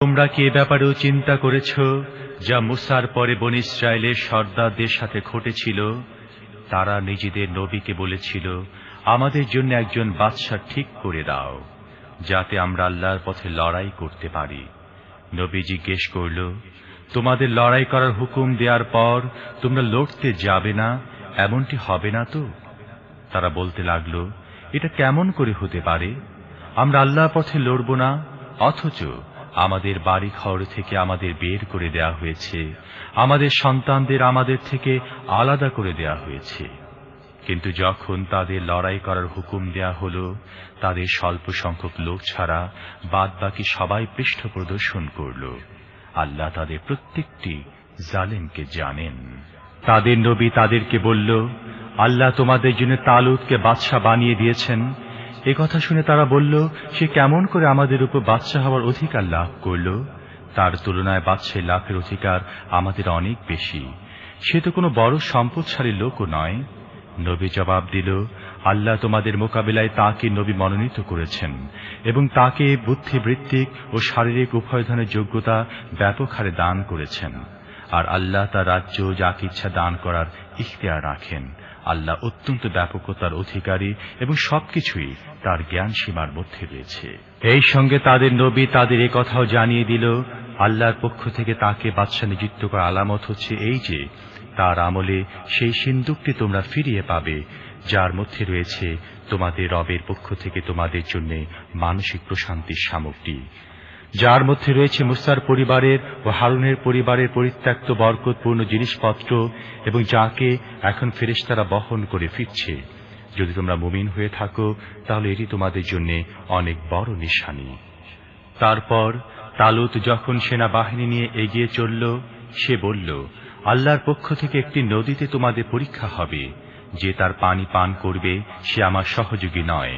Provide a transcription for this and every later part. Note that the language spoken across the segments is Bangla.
তোমরা কি এ ব্যাপারেও চিন্তা করেছ যা মুসার পরে বনী ইসরায়েলের সর্দারদের সাথে ঘটেছিল? তারা নিজেদের নবীকে বলেছিল, আমাদের জন্য একজন বাদশা ঠিক করে দাও, যাতে আমরা আল্লাহর পথে লড়াই করতে পারি। নবী জিজ্ঞেস করল, তোমাদের লড়াই করার হুকুম দেওয়ার পর তোমরা লড়তে যাবে না, এমনটি হবে না তো? তারা বলতে লাগল, এটা কেমন করে হতে পারে? আমরা আল্লাহর পথে লড়ব না, অথচ আমাদের বাড়ি ঘর থেকে আমাদের বের করে দেয়া হয়েছে, আমাদের সন্তানদের আমাদের থেকে আলাদা করে দেয়া হয়েছে। কিন্তু যখন তাদের লড়াই করার হুকুম দেয়া হল, তাদের স্বল্প সংখ্যক লোক ছাড়া বাদবাকি সবাই পৃষ্ঠ প্রদর্শন করল। আল্লাহ তাদের প্রত্যেকটি জালেমকে জানেন। তাদের নবী তাদেরকে বলল, আল্লাহ তোমাদের জন্য তালুতকে বাদশা বানিয়ে দিয়েছেন। একথা শুনে তারা বলল, সে কেমন করে আমাদের উপর বাদশা হওয়ার অধিকার লাভ করল? তার তুলনায় বাদশাহ লাভের অধিকার আমাদের অনেক বেশি। সে তো কোনো বড় সম্পদশালী লোকও নয়। নবী জবাব দিল, আল্লাহ তোমাদের মোকাবিলায় তাকে নবী মনোনীত করেছেন এবং তাকে বুদ্ধিবৃত্তিক ও শারীরিক উভয় ধরনের যোগ্যতা ব্যাপক হারে দান করেছেন। আর আল্লাহ তার রাজ্য যাকে ইচ্ছা দান করার ইখতিয়ার রাখেন। আল্লাহ অত্যন্ত ব্যাপকতার অধিকারী এবং সবকিছুই তার জ্ঞান সীমার মধ্যে রয়েছে। এই সঙ্গে তাদের নবী তাদের এ কথাও জানিয়ে দিল, আল্লাহর পক্ষ থেকে তাকে বাদশা নিযুক্ত করার আলামত হচ্ছে এই যে, তার আমলে সেই সিন্দুকটি তোমরা ফিরিয়ে পাবে, যার মধ্যে রয়েছে তোমাদের রবের পক্ষ থেকে তোমাদের জন্য মানসিক প্রশান্তির সামগ্রী, যার মধ্যে রয়েছে মুসার পরিবারের ও হারুনের পরিবারের পরিত্যক্ত বরকতপূর্ণ জিনিসপত্র, এবং যাকে এখন ফেরেশতারা বহন করে ফিরছে। যদি তোমরা মুমিন হয়ে থাকো, তাহলে এটি তোমাদের জন্য অনেক বড় নিশানি। তারপর তালুত যখন সেনাবাহিনী নিয়ে এগিয়ে চলল, সে বলল, আল্লাহর পক্ষ থেকে একটি নদীতে তোমাদের পরীক্ষা হবে। যে তার পানি পান করবে সে আমার সহযোগী নয়,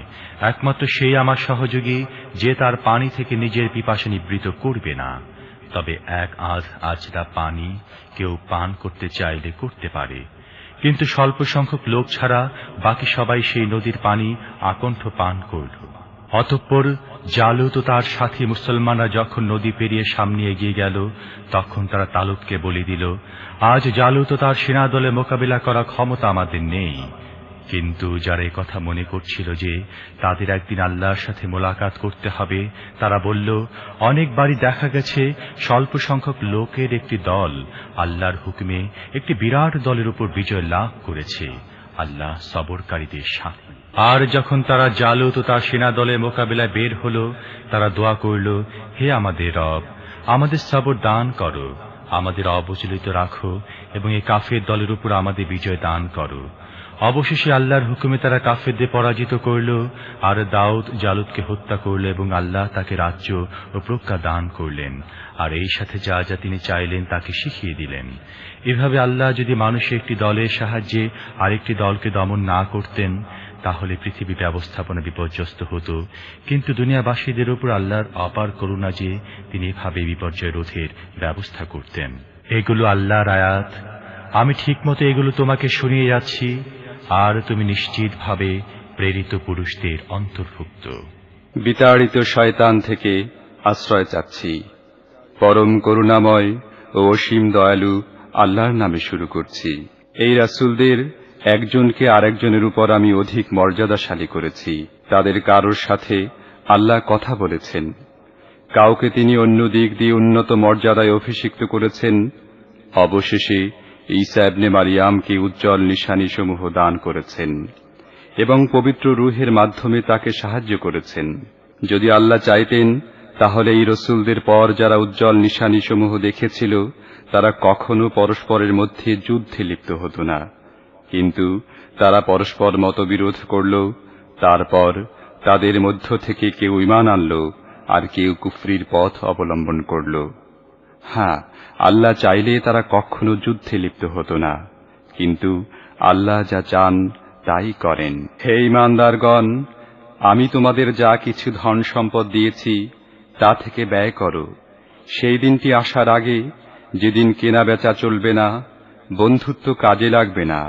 একমাত্র সেই আমার সহযোগী যে তার পানি থেকে নিজের পিপাসা নিবৃত করবে না। তবে এক আজরা পানি কেউ পান করতে চাইলে করতে পারে, কিন্তু স্বল্প সংখ্যক লোক ছাড়া বাকি সবাই সেই নদীর পানি আকণ্ঠ পান করল। অতঃপর জালুত ও তার সাথী মুসলমানরা যখন নদী পেরিয়ে সামনে এগিয়ে গেল, তখন তারা তালুতকে বলে দিল, আজ জালুত ও তার সেনাদলে মোকাবিলা করার ক্ষমতা আমাদের নেই। কিন্তু যারা এই কথা মনে করছিল যে তাদের একদিন আল্লাহর সাথে মোলাকাত করতে হবে, তারা বলল, অনেকবারই দেখা গেছে স্বল্প সংখ্যক লোকের একটি দল আল্লাহর হুকুমে একটি বিরাট দলের উপর বিজয় লাভ করেছে। আল্লাহ সবরকারীদের সাথী। আর যখন তারা জালুত ও তার সেনা দলের মোকাবিলায় বের হল, তারা দোয়া করল, হে আমাদের রব, আমাদের সবর দান করো, আমাদের অবচলিত রাখো এবং এই কাফের দলের উপর আমাদের বিজয় দান করো। অবশেষে আল্লাহর হুকুমে তারা কাফেরদের পরাজিত করল, আর দাউদ জালুতকে হত্যা করল এবং আল্লাহ তাকে রাজ্য ও প্রজ্ঞা দান করলেন, আর এই সাথে যা যা তিনি চাইলেন তাকে শিখিয়ে দিলেন। এভাবে আল্লাহ যদি মানুষের একটি দলের সাহায্যে আরেকটি দলকে দমন না করতেন, তাহলে পৃথিবী ব্যবস্থাপনা বিপর্যস্ত হতো। কিন্তু দুনিয়াবাসীদের উপর আল্লাহর অপার করুণা যে তিনি এভাবে বিপর্যয় রোধের ব্যবস্থা করতেন। এগুলো আল্লাহর আয়াত, আমি ঠিকমতো এগুলো তোমাকে শুনিয়ে যাচ্ছি, আর তুমি নিশ্চিতভাবে প্রেরিত পুরুষদের অন্তর্ভুক্ত। বিতাড়িত শয়তান থেকে আশ্রয় চাচ্ছি। পরম করুণাময় ও অসীম দয়ালু আল্লাহর নামে শুরু করছি। এই রাসূলদের একজনকে আরেকজনের উপর আমি অধিক মর্যাদাশালী করেছি। তাদের কারোর সাথে আল্লাহ কথা বলেছেন, কাউকে তিনি অন্য দিক দিয়ে উন্নত মর্যাদায় অভিষিক্ত করেছেন। অবশেষে ঈসা ইবনে মারিয়ামকে উজ্জ্বল নিশানীসমূহ দান করেছেন এবং পবিত্র রূহের মাধ্যমে তাকে সাহায্য করেছেন। যদি আল্লাহ চাইতেন, তাহলে এই রসুলদের পর যারা উজ্জ্বল নিশানীসমূহ দেখেছিল, তারা কখনো পরস্পরের মধ্যে যুদ্ধে লিপ্ত হতো না। কিন্তু তারা পরস্পর মতবিরোধ করল। তারপর তাদের মধ্য থেকে কেউ ঈমান আনল, আর কেউ কুফরির পথ অবলম্বন করল। হ্যাঁ, আল্লাহ চাইলে তারা কখনো যুদ্ধে লিপ্ত হতো না, কিন্তু আল্লাহ যা চান তাই করেন। হে ঈমানদারগণ, আমি তোমাদের যা কিছু ধন সম্পদ দিয়েছি তা থেকে ব্যয় করো, সেই দিনটি আসার আগে যেদিন কেনা বেচা চলবে না, বন্ধুত্ব কাজে লাগবে না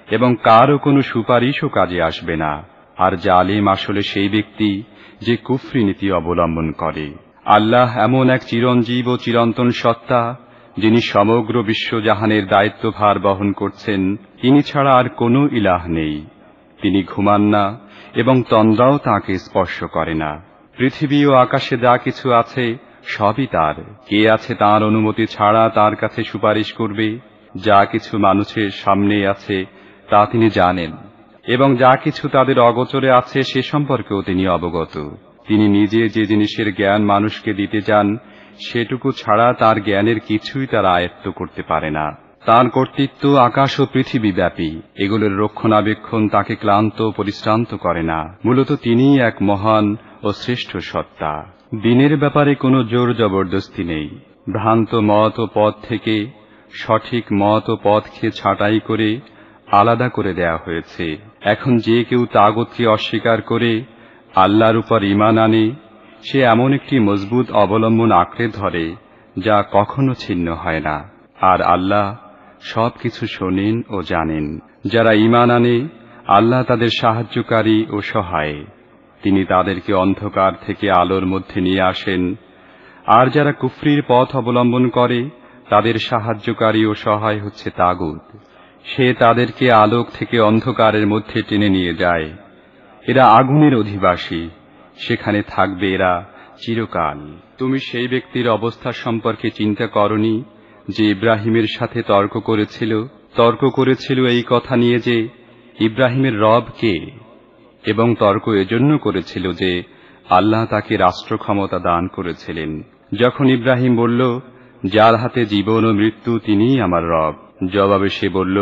এবং কারও কোনো সুপারিশও কাজে আসবে না। আর জালিম আসলে সেই ব্যক্তি যে কুফরি নীতি অবলম্বন করে। আল্লাহ এমন এক চিরঞ্জীব ও চিরন্তন সত্তা, যিনি সমগ্র বিশ্বজাহানের দায়িত্বভার বহন করছেন। তিনি ছাড়া আর কোনো ইলাহ নেই। তিনি ঘুমান না এবং তন্দ্রাও তাঁকে স্পর্শ করে না। পৃথিবী ও আকাশে যা কিছু আছে সবই তার। কে আছে তাঁর অনুমতি ছাড়া তার কাছে সুপারিশ করবে? যা কিছু মানুষের সামনে আছে তা তিনি জানেন, এবং যা কিছু তাদের অগোচরে আছে সে সম্পর্কেও তিনি অবগত। তিনি নিজে যে জিনিসের জ্ঞান মানুষকে দিতে চান সেটুকু ছাড়া তার জ্ঞানের কিছুই তারা আয়ত্ত করতে পারে না। তার কর্তৃত্ব আকাশ ও পৃথিবী ব্যাপী। এগুলোর রক্ষণাবেক্ষণ তাকে ক্লান্ত পরিশ্রান্ত করে না। মূলত তিনিই এক মহান ও শ্রেষ্ঠ সত্তা। দিনের ব্যাপারে কোনো জোর জবরদস্তি নেই। ভ্রান্ত মত ও পথ থেকে সঠিক মত ও পথকে ছাঁটাই করে আলাদা করে দেয়া হয়েছে। এখন যে কেউ তাগুতকে অস্বীকার করে আল্লাহর উপর ঈমান আনে, সে এমন একটি মজবুত অবলম্বন আঁকড়ে ধরে যা কখনো ছিন্ন হয় না। আর আল্লাহ সবকিছু শোনেন ও জানেন। যারা ঈমান আনে, আল্লাহ তাদের সাহায্যকারী ও সহায়। তিনি তাদেরকে অন্ধকার থেকে আলোর মধ্যে নিয়ে আসেন। আর যারা কুফরির পথ অবলম্বন করে, তাদের সাহায্যকারী ও সহায় হচ্ছে তাগুত। সে তাদেরকে আলোক থেকে অন্ধকারের মধ্যে টেনে নিয়ে যায়। এরা আগুনের অধিবাসী, সেখানে থাকবে এরা চিরকাল। তুমি সেই ব্যক্তির অবস্থা সম্পর্কে চিন্তা করনি যে ইব্রাহিমের সাথে তর্ক করেছিল এই কথা নিয়ে যে ইব্রাহিমের রব কে, এবং তর্ক এজন্য করেছিল যে আল্লাহ তাকে রাষ্ট্র ক্ষমতা দান করেছিলেন। যখন ইব্রাহিম বলল, যার হাতে জীবন ও মৃত্যু তিনিই আমার রব, জবাবে সে বলল,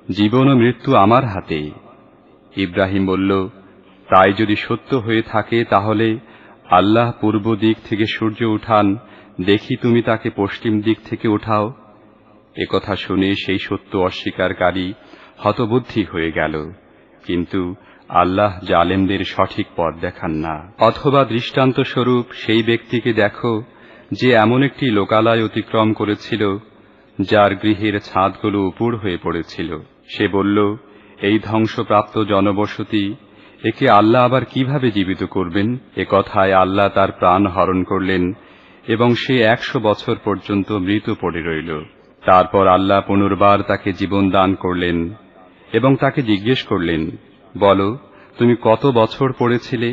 জীবন ও মৃত্যু আমার হাতে। ইব্রাহিম বলল, তাই যদি সত্য হয়ে থাকে তাহলে আল্লাহ পূর্ব দিক থেকে সূর্য উঠান, দেখি তুমি তাকে পশ্চিম দিক থেকে উঠাও। একথা শুনে সেই সত্য অস্বীকারী হতবুদ্ধি হয়ে গেল। কিন্তু আল্লাহ জালেমদের সঠিক পথ দেখান না। অথবা দৃষ্টান্ত স্বরূপ সেই ব্যক্তিকে দেখো যে এমন একটি লোকালয় অতিক্রম করেছিল যার গৃহের ছাদগুলো উপুড় হয়ে পড়েছিল। সে বলল, এই ধ্বংসপ্রাপ্ত জনবসতি, একে আল্লাহ আবার কিভাবে জীবিত করবেন? একথায় আল্লাহ তার প্রাণ হরণ করলেন এবং সে 100 বছর পর্যন্ত মৃত পড়ে রইল। তারপর আল্লাহ পুনর্বার তাকে জীবন দান করলেন এবং তাকে জিজ্ঞেস করলেন, বলো, তুমি কত বছর পড়েছিলে?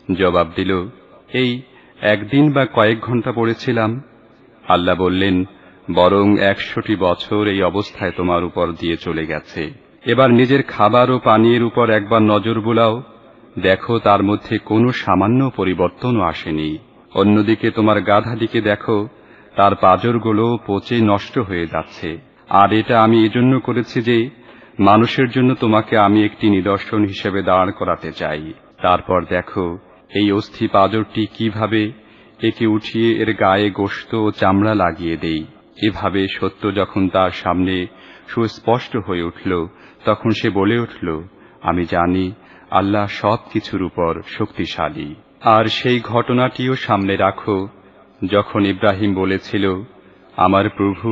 জবাব দিল, এই একদিন বা কয়েক ঘন্টা পড়েছিলাম। আল্লাহ বললেন, বরং 100টি বছর এই অবস্থায় তোমার উপর দিয়ে চলে গেছে। এবার নিজের খাবার ও পানীয়ের উপর একবার নজর বুলাও, দেখো তার মধ্যে কোনো সামান্য পরিবর্তনও আসেনি। অন্যদিকে তোমার গাধাটিকে দেখো, তার পাঁজরগুলো পচে নষ্ট হয়ে যাচ্ছে। আর এটা আমি এজন্য করেছি যে মানুষের জন্য তোমাকে আমি একটি নিদর্শন হিসেবে দাঁড় করাতে চাই। তারপর দেখো এই অস্থি পাঁজরটি কিভাবে একে উঠিয়ে এর গায়ে গোশত ও চামড়া লাগিয়ে দেই। এভাবে সত্য যখন তার সামনে সুস্পষ্ট হয়ে উঠল, তখন সে বলে উঠল, আমি জানি আল্লাহ সবকিছুর উপর শক্তিশালী। আর সেই ঘটনাটিও সামনে রাখো যখন ইব্রাহিম বলেছিল, আমার প্রভু,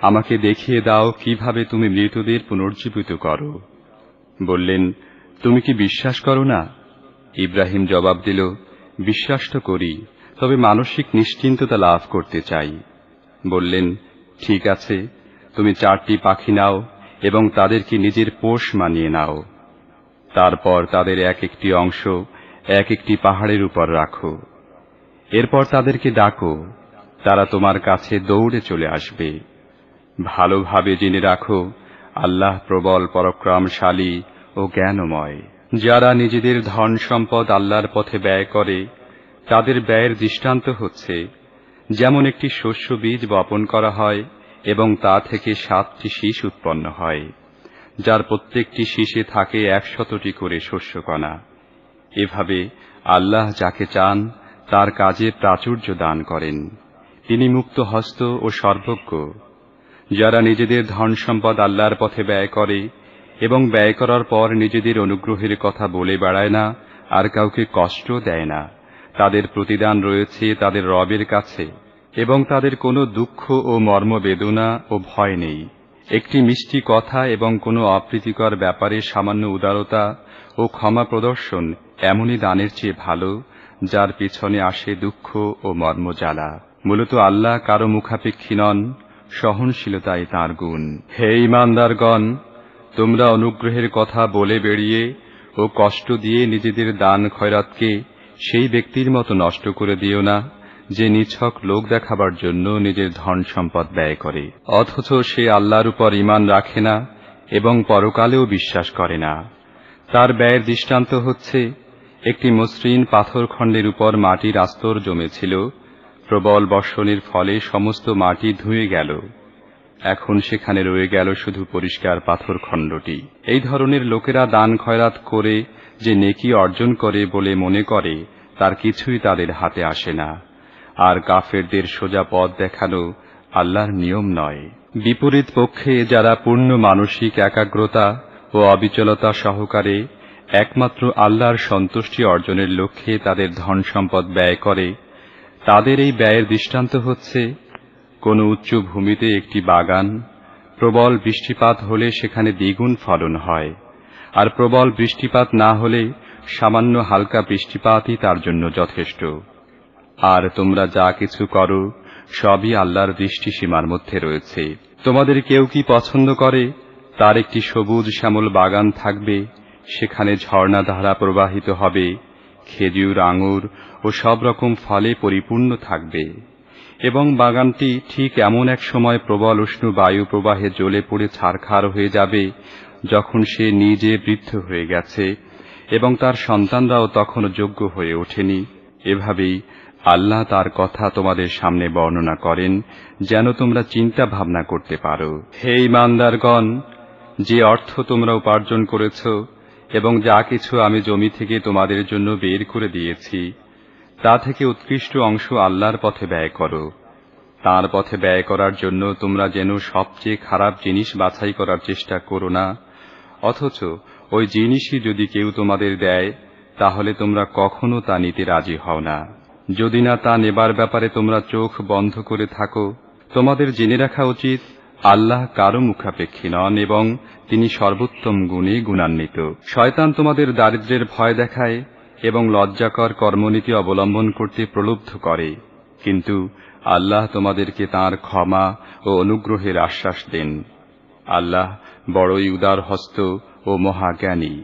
আমাকে দেখিয়ে দাও কিভাবে তুমি মৃতদের পুনর্জীবিত করো। বললেন, তুমি কি বিশ্বাস করো না? ইব্রাহিম জবাব দিল, বিশ্বাস তো করি, তবে মানসিক নিশ্চিন্ততা লাভ করতে চাই। বললেন, ঠিক আছে, তুমি 4টি পাখি নাও এবং তাদেরকে নিজের পোষ মানিয়ে নাও। তারপর তাদের এক একটি অংশ এক একটি পাহাড়ের উপর রাখো। এরপর তাদেরকে ডাকো, তারা তোমার কাছে দৌড়ে চলে আসবে। ভালোভাবে জেনে রাখো, আল্লাহ প্রবল পরাক্রমশালী ও জ্ঞানময়। যারা নিজেদের ধন সম্পদ আল্লাহর পথে ব্যয় করে, তাদের ব্যয়ের দৃষ্টান্ত হচ্ছে, যেমন একটি শস্য বীজ বপন করা হয় এবং তা থেকে 7টি শীষ উৎপন্ন হয়, যার প্রত্যেকটি শীষে থাকে 100টি করে শস্যকণা। এভাবে আল্লাহ যাকে চান তার কাজে প্রাচুর্য দান করেন। তিনি মুক্ত হস্ত ও সর্বজ্ঞ। যারা নিজেদের ধন সম্পদ আল্লাহর পথে ব্যয় করে এবং ব্যয় করার পর নিজেদের অনুগ্রহের কথা বলে বেড়ায় না আর কাউকে কষ্ট দেয় না, তাদের প্রতিদান রয়েছে তাদের রবের কাছে এবং তাদের কোনো দুঃখ ও মর্মবেদনা ও ভয় নেই। একটি মিষ্টি কথা এবং কোনো অপ্রীতিকর ব্যাপারে সামান্য উদারতা ও ক্ষমা প্রদর্শন এমনই দানের চেয়ে ভালো, যার পিছনে আসে দুঃখ ও মর্মজ্বালা। মূলত আল্লাহ কারো মুখাপেক্ষী নন, সহনশীলতাই তাঁর গুণ। হে ঈমানদারগণ, তোমরা অনুগ্রহের কথা বলে বেড়িয়ে ও কষ্ট দিয়ে নিজেদের দান খয়রাতকে সেই ব্যক্তির মতো নষ্ট করে দিও না, যে নিছক লোক দেখাবার জন্য নিজের ধন সম্পদ ব্যয় করে, অথচ সে আল্লাহর উপর ঈমান রাখে না এবং পরকালেও বিশ্বাস করে না। তার ব্যয়ের দৃষ্টান্ত হচ্ছে, একটি মসৃণ পাথরখণ্ডের উপর মাটির আস্তর জমেছিল। প্রবল বর্ষণের ফলে সমস্ত মাটি ধুয়ে গেল। এখন সেখানে রয়ে গেল শুধু পরিষ্কার পাথরখণ্ডটি। এই ধরনের লোকেরা দান খয়রাত করে যে নেকি অর্জন করে বলে মনে করে, তার কিছুই তাদের হাতে আসে না। আর কাফেরদের সোজা পথ দেখানো আল্লাহর নিয়ম নয়। বিপরীত পক্ষে যারা পূর্ণ মানসিক একাগ্রতা ও অবিচলতা সহকারে একমাত্র আল্লাহর সন্তুষ্টি অর্জনের লক্ষ্যে তাদের ধন সম্পদ ব্যয় করে, তাদের এই ব্যয়ের দৃষ্টান্ত হচ্ছে, কোন উচ্চ ভূমিতে একটি বাগান। প্রবল বৃষ্টিপাত হলে সেখানে দ্বিগুণ ফলন হয়, আর প্রবল বৃষ্টিপাত না হলে সামান্য হালকা বৃষ্টিপাতই তার জন্য যথেষ্ট। আর তোমরা যা কিছু করো সবই আল্লাহর দৃষ্টিসীমার মধ্যে রয়েছে। তোমাদের কেউ কি পছন্দ করে তার একটি সবুজ শ্যামল বাগান থাকবে, সেখানে ঝর্ণাধারা প্রবাহিত হবে, খেজুর, আঙুর ও সব রকম ফলে পরিপূর্ণ থাকবে, এবং বাগানটি ঠিক এমন এক সময় প্রবল উষ্ণ বায়ু প্রবাহে জ্বলে পড়ে ছারখার হয়ে যাবে, যখন সে নিজে বৃদ্ধ হয়ে গেছে এবং তার সন্তানরাও তখনও যোগ্য হয়ে ওঠেনি। এভাবেই আল্লাহ তার কথা তোমাদের সামনে বর্ণনা করেন, যেন তোমরা চিন্তা ভাবনা করতে পারো। হে ঈমানদারগণ, যে অর্থ তোমরা উপার্জন করেছ এবং যা কিছু আমি জমি থেকে তোমাদের জন্য বের করে দিয়েছি, তা থেকে উৎকৃষ্ট অংশ আল্লাহর পথে ব্যয় করো। তাঁর পথে ব্যয় করার জন্য তোমরা যেন সবচেয়ে খারাপ জিনিস বাছাই করার চেষ্টা করো না, অথচ ওই জিনিসই যদি কেউ তোমাদের দেয়, তাহলে তোমরা কখনো তা নিতে রাজি হও না, যদি না তা নেবার ব্যাপারে তোমরা চোখ বন্ধ করে থাকো। তোমাদের জেনে রাখা উচিত, আল্লাহ কারো মুখাপেক্ষী নন এবং তিনি সর্বোত্তম গুণে গুণান্বিত। শয়তান তোমাদের দারিদ্র্যের ভয় দেখায় এবং লজ্জাকর কর্মনীতি অবলম্বন করতে প্রলুব্ধ করে, কিন্তু আল্লাহ তোমাদেরকে তাঁর ক্ষমা ও অনুগ্রহের আশ্বাস দেন। আল্লাহ বড়ই উদারহস্ত ও মহাজ্ঞানী।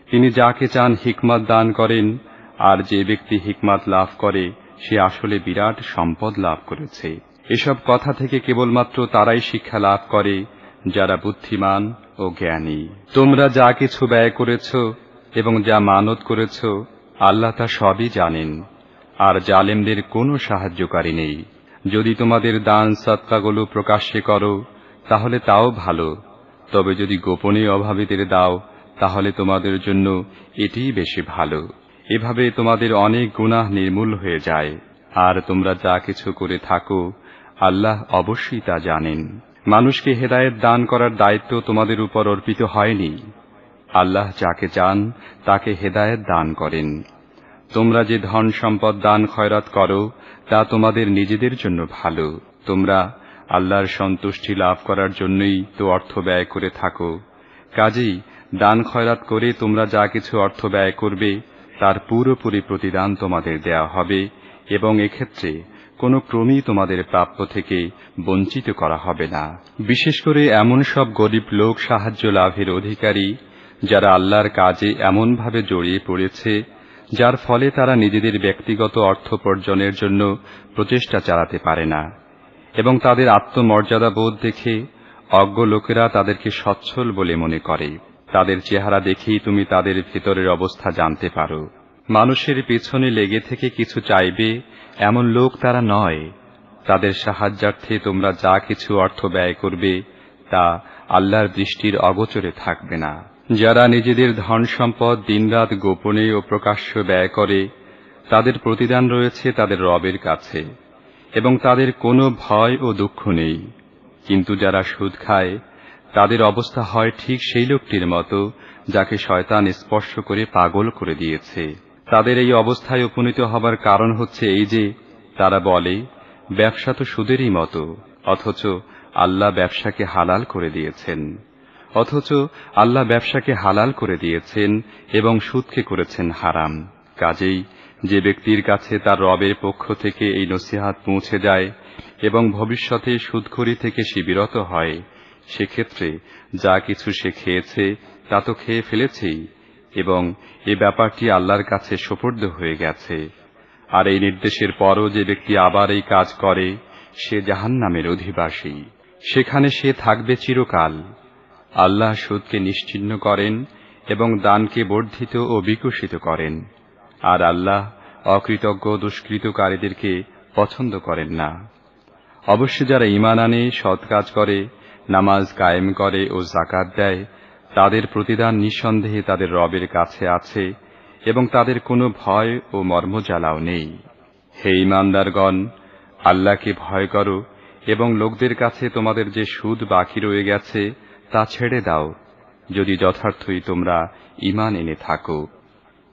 তিনি যাকে চান হিকমত দান করেন, আর যে ব্যক্তি হিকমত লাভ করে সে আসলে বিরাট সম্পদ লাভ করেছে। এসব কথা থেকে কেবলমাত্র তারাই শিক্ষা লাভ করে যারা বুদ্ধিমান ও জ্ঞানী। তোমরা যা কিছু ব্যয় করেছ এবং যা মানত করেছ, আল্লাহ তা সবই জানেন, আর জালেমদের কোনো সাহায্যকারী নেই। যদি তোমাদের দান সদকাগুলো প্রকাশ্যে করো তাহলে তাও ভালো, তবে যদি গোপনে অভাবীদের দাও তাহলে তোমাদের জন্য এটিই বেশি ভালো। এভাবে তোমাদের অনেক গুনাহ নির্মূল হয়ে যায়। আর তোমরা যা কিছু করে থাকো আল্লাহ অবশ্যই তা জানেন। মানুষকে হেদায়েত দান করার দায়িত্ব তোমাদের উপর অর্পিত হয়নি। আল্লাহ যাকে চান তাকে হেদায়েত দান করেন। তোমরা যে ধন সম্পদ দান খয়রাত করো তা তোমাদের নিজেদের জন্য ভালো। তোমরা আল্লাহর সন্তুষ্টি লাভ করার জন্যই তো অর্থ ব্যয় করে থাকো। কাজেই দান খয়রাত করে তোমরা যা কিছু অর্থ ব্যয় করবে তার পুরোপুরি প্রতিদান তোমাদের দেয়া হবে, এবং এক্ষেত্রে কোনো ক্রমেই তোমাদের প্রাপ্য থেকে বঞ্চিত করা হবে না। বিশেষ করে এমন সব গরিব লোক সাহায্য লাভের অধিকারী যারা আল্লাহর কাজে এমনভাবে জড়িয়ে পড়েছে যার ফলে তারা নিজেদের ব্যক্তিগত অর্থোপার্জনের জন্য প্রচেষ্টা চালাতে পারে না, এবং তাদের আত্মমর্যাদা বোধ দেখে অজ্ঞ লোকেরা তাদেরকে সচ্ছল বলে মনে করে। তাদের চেহারা দেখেই তুমি তাদের ভিতরের অবস্থা জানতে পারো। মানুষের পেছনে লেগে থেকে কিছু চাইবে এমন লোক তারা নয়। তাদের সাহায্যার্থে তোমরা যা কিছু অর্থ ব্যয় করবে তা আল্লাহর দৃষ্টির অগোচরে থাকবে না। যারা নিজেদের ধন সম্পদ দিনরাত গোপনে ও প্রকাশ্য ব্যয় করে তাদের প্রতিদান রয়েছে তাদের রবের কাছে, এবং তাদের কোনো ভয় ও দুঃখ নেই। কিন্তু যারা সুদ খায় তাদের অবস্থা হয় ঠিক সেই লোকটির মতো যাকে শয়তান স্পর্শ করে পাগল করে দিয়েছে। তাদের এই অবস্থায় উপনীত হবার কারণ হচ্ছে এই যে তারা বলে, ব্যবসা তো সুদেরই মতো, অথচ আল্লাহ ব্যবসাকে হালাল করে দিয়েছেন এবং সুদকে করেছেন হারাম। কাজেই যে ব্যক্তির কাছে তার রবের পক্ষ থেকে এই নসিহাত পৌঁছে যায় এবং ভবিষ্যতে সুদখোরি থেকে সে বিরত হয়, সেক্ষেত্রে যা কিছু সে খেয়েছে তা তো খেয়ে ফেলেছেই এবং এ ব্যাপারটি আল্লাহর কাছে সোপর্দ হয়ে গেছে। আর এই নির্দেশের পরও যে ব্যক্তি আবার এই কাজ করে সে জাহান্নামের অধিবাসী, সেখানে সে থাকবে চিরকাল। আল্লাহ সুদকে নিশ্চিহ্ন করেন এবং দানকে বর্ধিত ও বিকশিত করেন, আর আল্লাহ অকৃতজ্ঞ দুষ্কৃতকারীদেরকে পছন্দ করেন না। অবশ্য যারা ঈমান আনে, সৎ কাজ করে, নামাজ কায়েম করে ও যাকাত দেয়, তাদের প্রতিদান নিঃসন্দেহে তাদের রবের কাছে আছে এবং তাদের কোনো ভয় ও মর্মজ্বালাও নেই। হে ঈমানদারগণ, আল্লাহকে ভয় করো এবং লোকদের কাছে তোমাদের যে সুদ বাকি রয়ে গেছে তা ছেড়ে দাও, যদি যথার্থই তোমরা ঈমান এনে থাকো।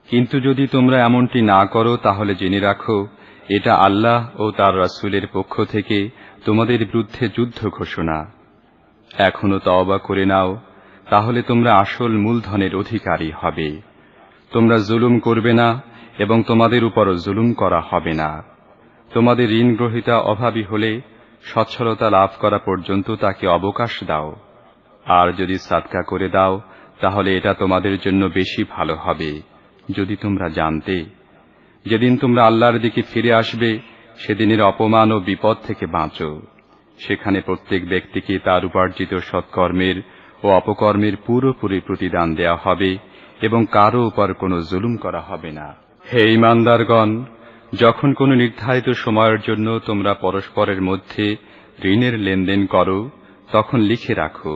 কিন্তু যদি তোমরা এমনটি না করো তাহলে জেনে রাখো, এটা আল্লাহ ও তার রাসূলের পক্ষ থেকে তোমাদের বিরুদ্ধে যুদ্ধ ঘোষণা। এখনো তওবা করে নাও, তাহলে তোমরা আসল মূলধনের অধিকারী হবে। তোমরা জুলুম করবে না এবং তোমাদের উপরও জুলুম করা হবে না। তোমাদের ঋণ গ্রহীতা অভাবী হলে সচ্ছলতা লাভ করা পর্যন্ত তাকে অবকাশ দাও, আর যদি সাদকা করে দাও তাহলে এটা তোমাদের জন্য বেশি ভালো হবে, যদি তোমরা জানতে। যেদিন তোমরা আল্লাহর দিকে ফিরে আসবে সেদিনের অপমান ও বিপদ থেকে বাঁচো। সেখানে প্রত্যেক ব্যক্তিকে তার উপার্জিত সৎকর্মের ও অপকর্মের পুরোপুরি প্রতিদান দেয়া হবে এবং কারো উপর কোনো জুলুম করা হবে না। হে ঈমানদারগণ, যখন কোনো নির্ধারিত সময়ের জন্য তোমরা পরস্পরের মধ্যে ঋণের লেনদেন করো তখন লিখে রাখো।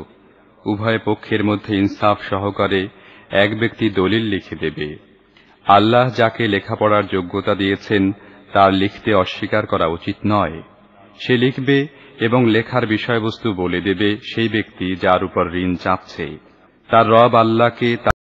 উভয় পক্ষের মধ্যে ইনসাফ সহকারে এক ব্যক্তি দলিল লিখে দেবে। আল্লাহ যাকে লেখাপড়ার যোগ্যতা দিয়েছেন তার লিখতে অস্বীকার করা উচিত নয়। সে লিখবে এবং লেখার বিষয়বস্তু বলে দেবে সেই ব্যক্তি যার উপর ঋণ চাপছে। তার রব আল্লাহকে